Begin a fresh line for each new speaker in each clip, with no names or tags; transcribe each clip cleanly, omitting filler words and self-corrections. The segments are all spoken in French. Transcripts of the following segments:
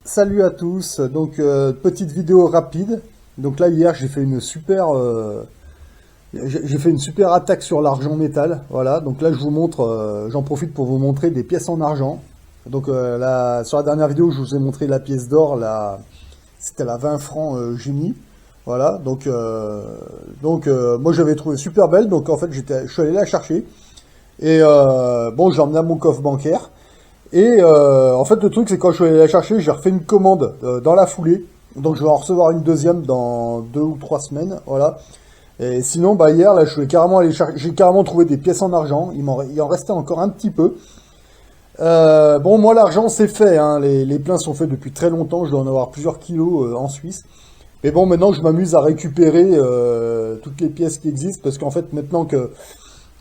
Salut à tous, donc petite vidéo rapide. Donc là hier j'ai fait une super attaque sur l'argent métal. Voilà, donc là je vous montre, j'en profite pour vous montrer des pièces en argent. Donc sur la dernière vidéo je vous ai montré la pièce d'or, c'était la 20 francs Génie. Voilà, moi j'avais trouvé super belle, donc en fait je suis allé la chercher. Et bon, j'ai emmené à mon coffre bancaire. Et en fait, le truc, c'est quand je suis allé la chercher, j'ai refait une commande dans la foulée. Donc, je vais en recevoir une deuxième dans 2 ou 3 semaines. Voilà. Et sinon, bah, hier, là, je suis carrément allé chercher, j'ai carrément trouvé des pièces en argent. Il en restait encore un petit peu. Bon, moi, l'argent, c'est fait, hein. Les pleins sont faits depuis très longtemps. Je dois en avoir plusieurs kilos en Suisse. Mais bon, maintenant, je m'amuse à récupérer toutes les pièces qui existent. Parce qu'en fait, maintenant que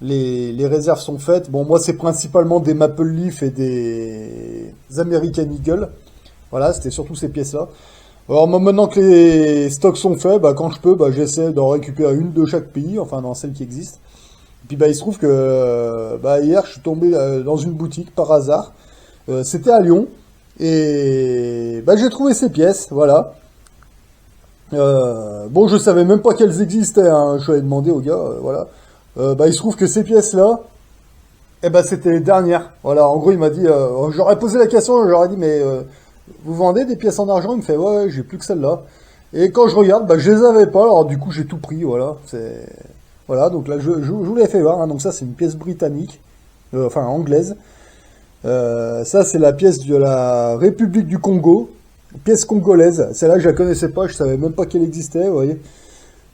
les réserves sont faites. Bon, moi, c'est principalement des Maple Leaf et des American Eagle. Voilà, c'était surtout ces pièces-là. Alors, moi, maintenant que les stocks sont faits, bah, quand je peux, bah, j'essaie d'en récupérer une de chaque pays, enfin, dans celles qui existent. Et puis, bah, il se trouve que, bah, hier, je suis tombé dans une boutique par hasard. C'était à Lyon. Et, bah, j'ai trouvé ces pièces, voilà. Bon, je savais même pas qu'elles existaient, hein. Je suis allé demander au gars, voilà. Bah, il se trouve que ces pièces-là, eh ben, c'était les dernières. Voilà, en gros, il m'a dit, j'aurais posé la question, j'aurais dit, mais vous vendez des pièces en argent? Il me fait, ouais, ouais, j'ai plus que celle-là. Et quand je regarde, bah, je les avais pas, alors du coup, j'ai tout pris, voilà. Voilà, donc là, je vous l'ai fait voir, hein. Donc ça, c'est une pièce britannique, enfin, anglaise. Ça, c'est la pièce de la République du Congo, pièce congolaise. Celle-là, je la connaissais pas, je savais même pas qu'elle existait, vous voyez.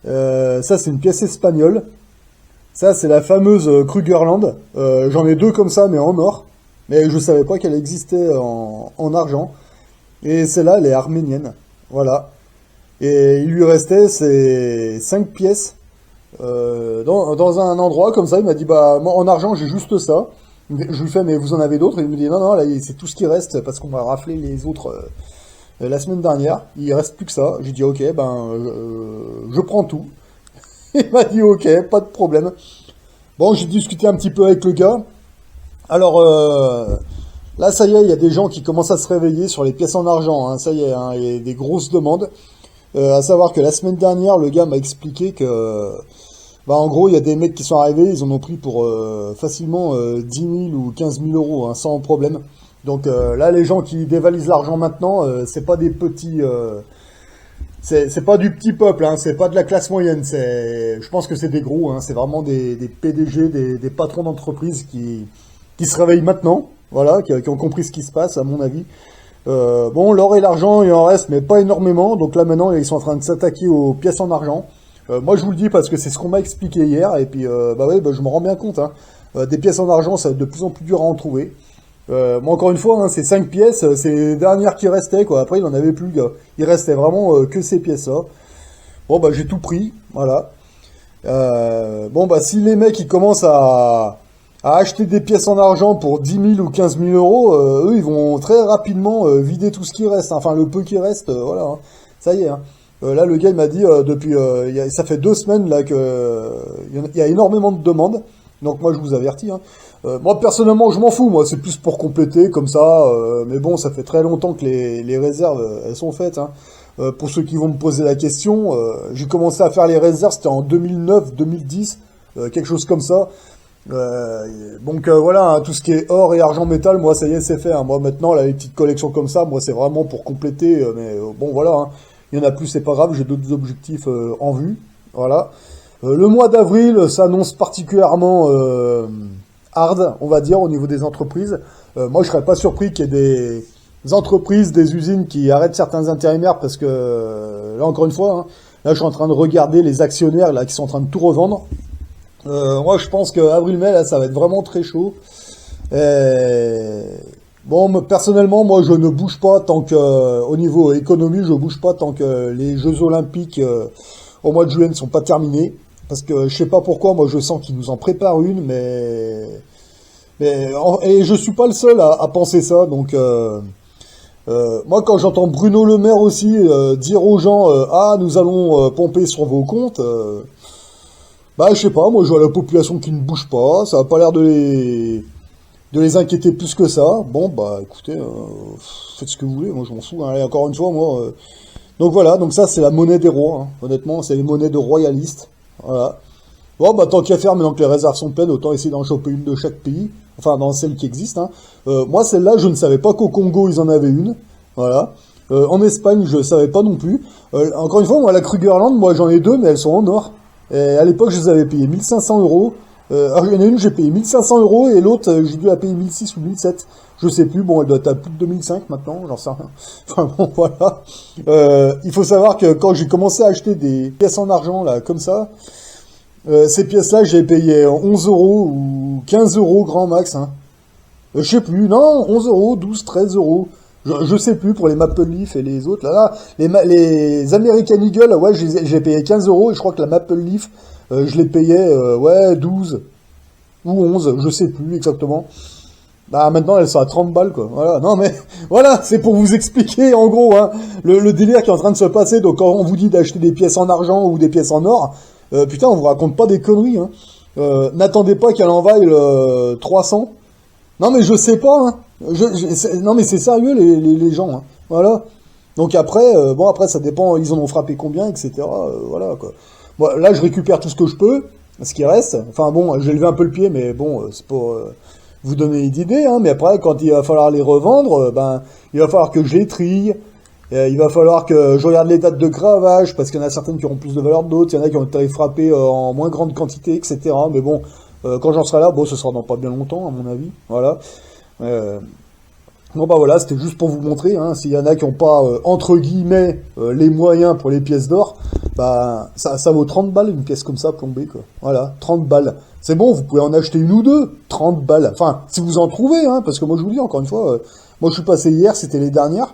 Ça, c'est une pièce espagnole. Ça, c'est la fameuse Krugerland. J'en ai deux comme ça, mais en or. Mais je savais pas qu'elle existait en argent. Et celle-là, elle est arménienne. Voilà. Et il lui restait ces 5 pièces dans un endroit comme ça. Il m'a dit, bah, moi, en argent, j'ai juste ça. Je lui fais, mais vous en avez d'autres? Il me dit, non, non, là, c'est tout ce qui reste parce qu'on m'a raflé les autres la semaine dernière. Il reste plus que ça. J'ai dit, ok, ben, je prends tout. Il m'a dit, ok, pas de problème. Bon, j'ai discuté un petit peu avec le gars. Alors, là, ça y est, il y a des gens qui commencent à se réveiller sur les pièces en argent, hein. Ça y est, hein, il y a des grosses demandes. À savoir que la semaine dernière, le gars m'a expliqué que, bah, en gros, il y a des mecs qui sont arrivés, ils en ont pris pour facilement 10 000 ou 15 000 euros, hein, sans problème. Donc là, les gens qui dévalisent l'argent maintenant, c'est pas des petits... c'est pas du petit peuple, hein, c'est pas de la classe moyenne. Je pense que c'est des gros, hein, c'est vraiment des PDG, des patrons d'entreprise qui se réveillent maintenant, voilà, qui ont compris ce qui se passe, à mon avis. Bon, l'or et l'argent, il en reste, mais pas énormément. Donc là, maintenant, ils sont en train de s'attaquer aux pièces en argent. Moi, je vous le dis parce que c'est ce qu'on m'a expliqué hier, et puis, bah ouais, bah, je me rends bien compte, hein. Des pièces en argent, ça va être de plus en plus dur à en trouver. Moi, encore une fois, hein, c'est 5 pièces, c'est les dernières qui restaient, quoi. Après, il en avait plus, le gars. Il restait vraiment que ces pièces-là. Bon, bah, j'ai tout pris, voilà. Bon, bah, si les mecs, ils commencent à acheter des pièces en argent pour 10 000 ou 15 000 euros, eux, ils vont très rapidement vider tout ce qui reste, hein. Enfin, le peu qui reste, voilà, hein. Ça y est, hein. Là, le gars, il m'a dit, depuis, ça fait 2 semaines, là, il y a énormément de demandes. Donc, moi, je vous avertis, hein. Moi, personnellement, je m'en fous. Moi, c'est plus pour compléter, comme ça. Mais bon, ça fait très longtemps que les réserves, elles sont faites, hein. Pour ceux qui vont me poser la question, j'ai commencé à faire les réserves, c'était en 2009, 2010, quelque chose comme ça. Donc voilà, hein, tout ce qui est or et argent métal, moi, ça y est, c'est fait, hein. Moi, maintenant, là, les petites collections comme ça, moi, c'est vraiment pour compléter. Mais bon, voilà, hein. Il y en a plus, c'est pas grave. J'ai d'autres objectifs en vue. Voilà. Le mois d'avril s'annonce particulièrement hard, on va dire, au niveau des entreprises. Moi, je serais pas surpris qu'il y ait des entreprises, des usines qui arrêtent certains intérimaires parce que, là, encore une fois, hein, là, je suis en train de regarder les actionnaires là qui sont en train de tout revendre. Moi, je pense que avril-mai, là, ça va être vraiment très chaud. Bon, personnellement, moi, je ne bouge pas tant que, au niveau économie, je bouge pas tant que les Jeux Olympiques au mois de juillet ne sont pas terminés. Parce que je sais pas pourquoi, moi, je sens qu'ils nous en préparent une, et je suis pas le seul à penser ça. Donc, moi, quand j'entends Bruno Le Maire aussi dire aux gens, ah, nous allons pomper sur vos comptes. Bah, je sais pas, moi je vois la population qui ne bouge pas, ça a pas l'air de de les inquiéter plus que ça. Bon, bah écoutez, faites ce que vous voulez, moi je m'en fous. Hein. Allez, encore une fois, moi... Donc voilà, donc ça c'est la monnaie des rois, hein. Honnêtement, c'est les monnaies de royalistes. Voilà. Bon, bah tant qu'à faire, maintenant que les réserves sont pleines, autant essayer d'en choper une de chaque pays. Enfin, dans celles qui existent. Hein. Moi, celle-là, je ne savais pas qu'au Congo, ils en avaient une. Voilà. En Espagne, je ne savais pas non plus. Encore une fois, moi, la Krugerland, moi, j'en ai deux, mais elles sont en or. Et à l'époque, je les avais payées 1500 euros. Alors, il y en a une, j'ai payé 1500 euros, et l'autre, j'ai dû la payer 1006 ou 1007. Je sais plus, bon, elle doit être à plus de 2005 maintenant, j'en sais rien. Enfin bon, voilà. Il faut savoir que quand j'ai commencé à acheter des pièces en argent, là, comme ça, ces pièces-là, j'ai payé 11 euros ou 15 euros grand max. Hein. Je sais plus, non, 11 euros, 12, 13 euros. Je sais plus pour les Maple Leaf et les autres. Là, les American Eagle, ouais, j'ai payé 15 euros et je crois que la Maple Leaf, je l'ai payé, ouais, 12 ou 11, je sais plus exactement. Bah, maintenant, elles sont à 30 balles, quoi. Voilà. Non, mais, voilà, c'est pour vous expliquer, en gros, hein, le délire qui est en train de se passer. Donc, quand on vous dit d'acheter des pièces en argent ou des pièces en or, putain, on vous raconte pas des conneries, hein. N'attendez pas qu'elle en vaille 300. Non, mais je sais pas, hein. Non, mais c'est sérieux, les gens, hein. Voilà. Donc après, bon, après, ça dépend, ils en ont frappé combien, etc. Voilà, quoi. Bon, là, je récupère tout ce que je peux, ce qui reste. Enfin, bon, j'ai levé un peu le pied, mais bon, c'est pour vous donner une idée, hein. Mais après, quand il va falloir les revendre, ben, il va falloir que je les trie. Il va falloir que je regarde les dates de gravage, parce qu'il y en a certaines qui auront plus de valeur que d'autres, il y en a qui ont été frappées en moins grande quantité, etc. Mais bon, quand j'en serai là, bon, ce sera dans pas bien longtemps, à mon avis. Voilà. Bon, bah voilà, c'était juste pour vous montrer, hein, s'il y en a qui n'ont pas, entre guillemets, les moyens pour les pièces d'or, bah, ça vaut 30 balles, une pièce comme ça, plombée, quoi. Voilà, 30 balles. C'est bon, vous pouvez en acheter une ou deux, 30 balles. Enfin, si vous en trouvez, hein, parce que moi, je vous dis, encore une fois, moi, je suis passé hier, c'était les dernières.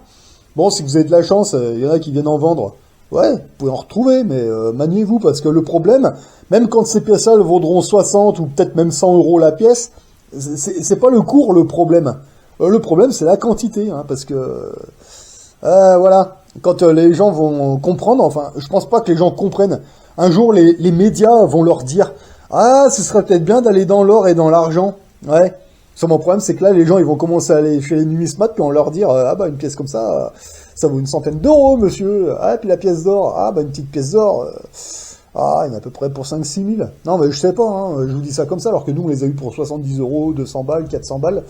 Bon, si vous avez de la chance, il y en a qui viennent en vendre. Ouais, vous pouvez en retrouver, mais maniez-vous, parce que le problème, même quand ces pièces-là elles vaudront 60 ou peut-être même 100 euros la pièce, c'est pas le cours le problème. Le problème, c'est la quantité, hein, parce que... voilà, quand les gens vont comprendre, enfin, je pense pas que les gens comprennent. Un jour, les médias vont leur dire « Ah, ce serait peut-être bien d'aller dans l'or et dans l'argent. » Ouais. Sur mon problème, c'est que là, les gens, ils vont commencer à aller chez les numismates, puis on leur dire, ah bah, une pièce comme ça vaut une centaine d'euros, monsieur. Ah, puis la pièce d'or, ah bah, une petite pièce d'or, ah, il y en a à peu près pour 5-6 000. Non, mais je sais pas, hein, je vous dis ça comme ça, alors que nous, on les a eu pour 70 euros, 200 balles, 400 balles.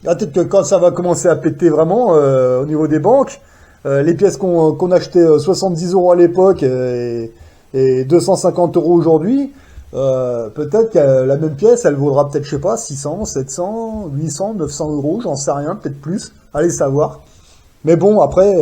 Ah, peut-être que quand ça va commencer à péter vraiment, au niveau des banques, les pièces qu'on achetait 70 euros à l'époque et 250 euros aujourd'hui, peut-être que la même pièce, elle vaudra peut-être, je sais pas, 600, 700, 800, 900 euros, j'en sais rien, peut-être plus, allez savoir. Mais bon, après,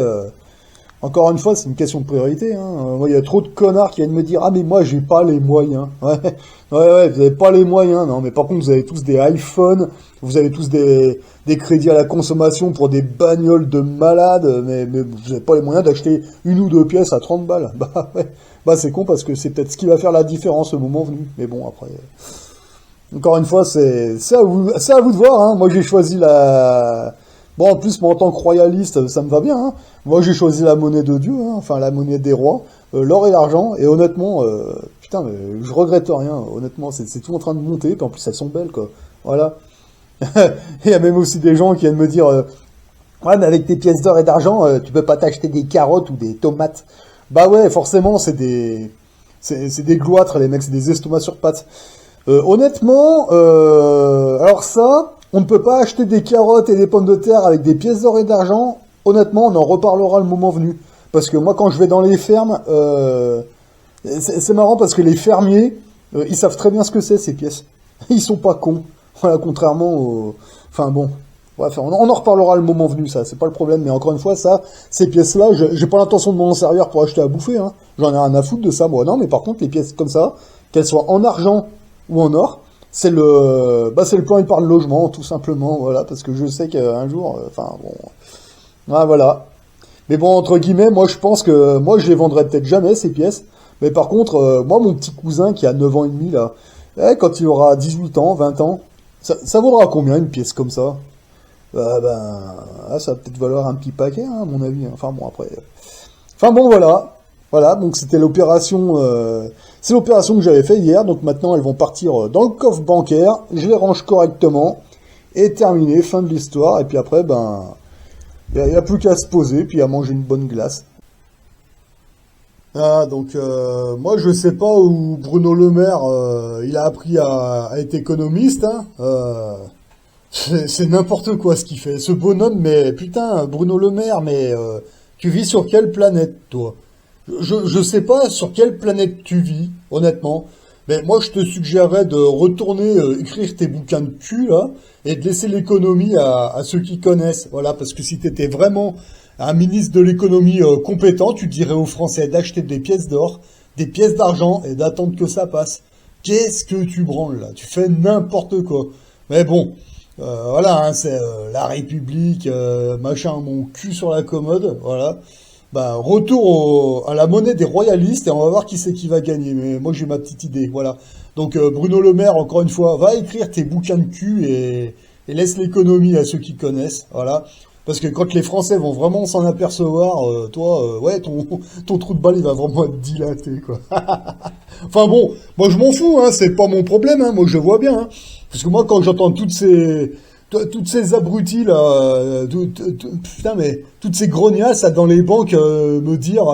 encore une fois, c'est une question de priorité, hein. Moi, il y a trop de connards qui viennent me dire, ah mais moi, j'ai pas les moyens. Ouais, vous avez pas les moyens, non, mais par contre, vous avez tous des iPhones, vous avez tous des crédits à la consommation pour des bagnoles de malades, mais vous avez pas les moyens d'acheter une ou deux pièces à 30 balles. Bah ouais. Bah c'est con parce que c'est peut-être ce qui va faire la différence au moment venu. Mais bon, après... Encore une fois, c'est à vous de voir, hein. Moi j'ai choisi la... Bon, en plus, moi en tant que royaliste, ça me va bien, hein. Moi j'ai choisi la monnaie de Dieu, hein. Enfin la monnaie des rois, l'or et l'argent, et honnêtement, putain, mais je regrette rien, honnêtement, c'est tout en train de monter, puis en plus elles sont belles, quoi. Voilà. Il y a même aussi des gens qui viennent me dire, ouais, mais avec tes pièces d'or et d'argent, tu peux pas t'acheter des carottes ou des tomates. Bah ouais, forcément, c'est des gloîtres, les mecs, c'est des estomacs sur pattes. Honnêtement, alors ça, on ne peut pas acheter des carottes et des pommes de terre avec des pièces d'or et d'argent. Honnêtement, on en reparlera le moment venu. Parce que moi, quand je vais dans les fermes, c'est marrant parce que les fermiers, ils savent très bien ce que c'est, ces pièces. Ils sont pas cons. Voilà, contrairement aux... Enfin bon... Bref, on en reparlera le moment venu, ça, c'est pas le problème, mais encore une fois, ça, ces pièces-là, j'ai pas l'intention de m'en servir pour acheter à bouffer, hein. J'en ai rien à foutre de ça, moi. Non, mais par contre, les pièces comme ça, qu'elles soient en argent ou en or, c'est le plan épargne logement, tout simplement, voilà, parce que je sais qu'un jour, enfin, bon, ouais, voilà. Mais bon, entre guillemets, moi, je pense que, moi, je les vendrai peut-être jamais, ces pièces, mais par contre, moi, mon petit cousin qui a 9 ans et demi, là, quand il aura 18 ans, 20 ans, ça vaudra combien, une pièce comme ça? Ça va peut-être valoir un petit paquet, hein, à mon avis. Enfin bon, après... Enfin bon, voilà. Voilà, donc c'était l'opération... c'est l'opération que j'avais fait hier, donc maintenant elles vont partir dans le coffre bancaire, je les range correctement, est terminé, fin de l'histoire, et puis après, ben, il n'y a plus qu'à se poser, puis à manger une bonne glace. Ah, donc, moi, je sais pas où Bruno Le Maire, il a appris à être économiste, hein. C'est n'importe quoi ce qu'il fait. Ce bonhomme, mais putain, Bruno Le Maire, mais tu vis sur quelle planète, toi? Je sais pas sur quelle planète tu vis, honnêtement. Mais moi, je te suggérerais de retourner écrire tes bouquins de cul, là, et de laisser l'économie à ceux qui connaissent. Voilà, parce que si t'étais vraiment un ministre de l'économie compétent, tu dirais aux Français d'acheter des pièces d'or, des pièces d'argent, et d'attendre que ça passe. Qu'est-ce que tu branles, là? Tu fais n'importe quoi. Mais bon, voilà, hein, c'est la République, machin, mon cul sur la commode, voilà. Bah, retour à la monnaie des royalistes et on va voir qui c'est qui va gagner. Mais moi j'ai ma petite idée, voilà. Donc Bruno Le Maire, encore une fois, va écrire tes bouquins de cul et laisse l'économie à ceux qui connaissent, voilà. Parce que quand les Français vont vraiment s'en apercevoir, toi, ouais, ton trou de balle il va vraiment être dilaté, quoi. Enfin bon, moi je m'en fous, hein, c'est pas mon problème, hein, moi je vois bien. Hein. Parce que moi quand j'entends toutes ces abrutis là, putain mais toutes ces grognasses là, dans les banques me dire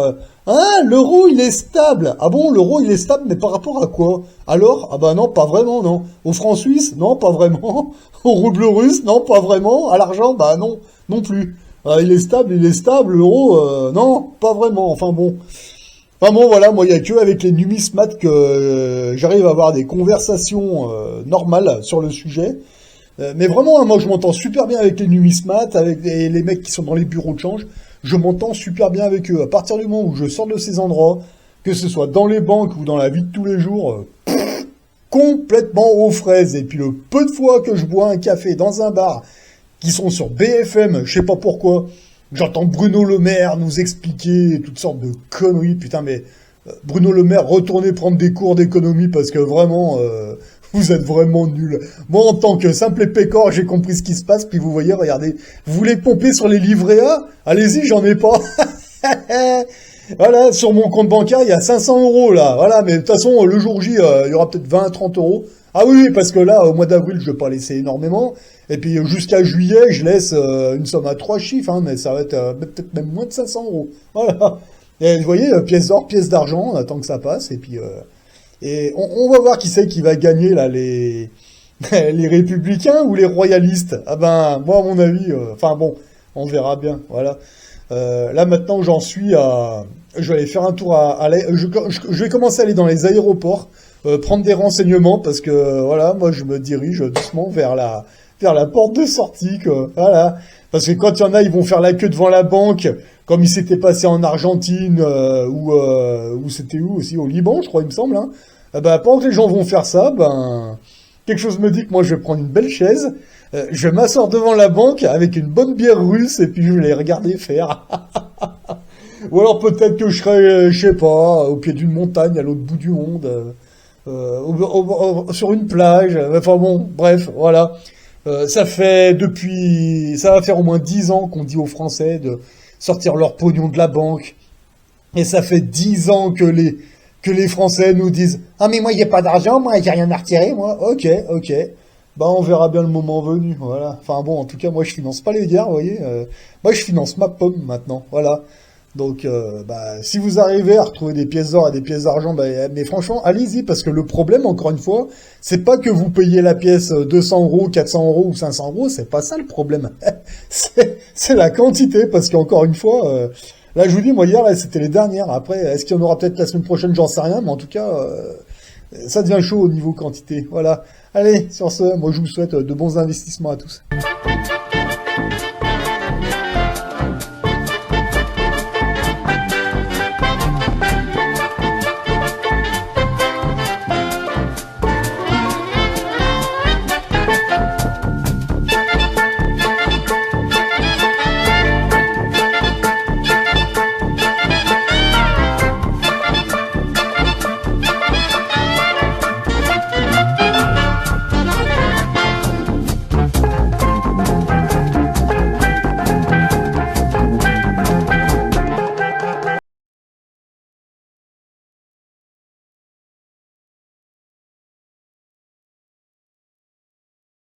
ah l'euro il est stable. Ah bon l'euro il est stable mais par rapport à quoi? Alors ah bah non pas vraiment non. Au franc suisse non pas vraiment. Au rouble russe non pas vraiment. À l'argent bah non plus. Il est stable l'euro non pas vraiment. Enfin bon. Enfin bon, voilà, moi, il n'y a que avec les numismates que j'arrive à avoir des conversations normales sur le sujet. Mais vraiment, hein, moi, je m'entends super bien avec les numismates, avec les mecs qui sont dans les bureaux de change. Je m'entends super bien avec eux. À partir du moment où je sors de ces endroits, que ce soit dans les banques ou dans la vie de tous les jours, complètement aux fraises. Et puis le peu de fois que je bois un café dans un bar, qui sont sur BFM, je sais pas pourquoi, j'entends Bruno Le Maire nous expliquer toutes sortes de conneries. Putain, mais Bruno Le Maire, retournez prendre des cours d'économie parce que vraiment, vous êtes vraiment nuls. Moi, en tant que simple pécor, j'ai compris ce qui se passe. Puis vous voyez, regardez, vous voulez pomper sur les livrets A? Allez-y, j'en ai pas. Voilà, sur mon compte bancaire, il y a 500 euros là. Voilà, mais de toute façon, le jour J, il y aura peut-être 20, 30 euros. Ah oui, parce que là, au mois d'avril, je vais pas laisser énormément. Et puis jusqu'à juillet, je laisse une somme à 3 chiffres, hein, mais ça va être peut-être même moins de 500 euros. Voilà. Et vous voyez, pièces d'or, pièces d'argent, on attend que ça passe. Et puis, et on va voir qui c'est qui va gagner là, les républicains ou les royalistes. Ah ben, moi, à mon avis, enfin bon, on verra bien. Voilà. Là maintenant, j'en suis à. Je vais aller faire un tour je vais commencer à aller dans les aéroports, prendre des renseignements parce que voilà, moi je me dirige doucement vers la porte de sortie, quoi. Voilà. Parce que quand il y en a, ils vont faire la queue devant la banque, comme il s'était passé en Argentine, ou c'était où aussi, au Liban, je crois, il me semble, hein. Ben, pendant que les gens vont faire ça, ben, quelque chose me dit que moi je vais prendre une belle chaise, je vais m'asseoir devant la banque avec une bonne bière russe et puis je vais les regarder faire. Ou alors peut-être que je serai, je sais pas, au pied d'une montagne, à l'autre bout du monde, sur une plage. Enfin bon, bref, voilà. Ça va faire au moins 10 ans qu'on dit aux Français de sortir leur pognon de la banque. Et ça fait 10 ans que les Français nous disent « Ah mais moi j'ai pas d'argent, moi j'ai rien à retirer, moi. » Ok. Bah on verra bien le moment venu, voilà. Enfin bon, en tout cas, moi je finance pas les guerres, vous voyez. Moi je finance ma pomme maintenant, voilà. Donc, bah, si vous arrivez à retrouver des pièces d'or et des pièces d'argent, bah, mais franchement, allez-y, parce que le problème, encore une fois, c'est pas que vous payez la pièce 200 euros, 400 euros ou 500 euros, c'est pas ça le problème. c'est la quantité, parce qu'encore une fois, là, je vous dis, moi, hier, là, c'était les dernières. Après, est-ce qu'il y en aura peut-être la semaine prochaine, j'en sais rien, mais en tout cas, ça devient chaud au niveau quantité. Voilà. Allez, sur ce, moi, je vous souhaite de bons investissements à tous.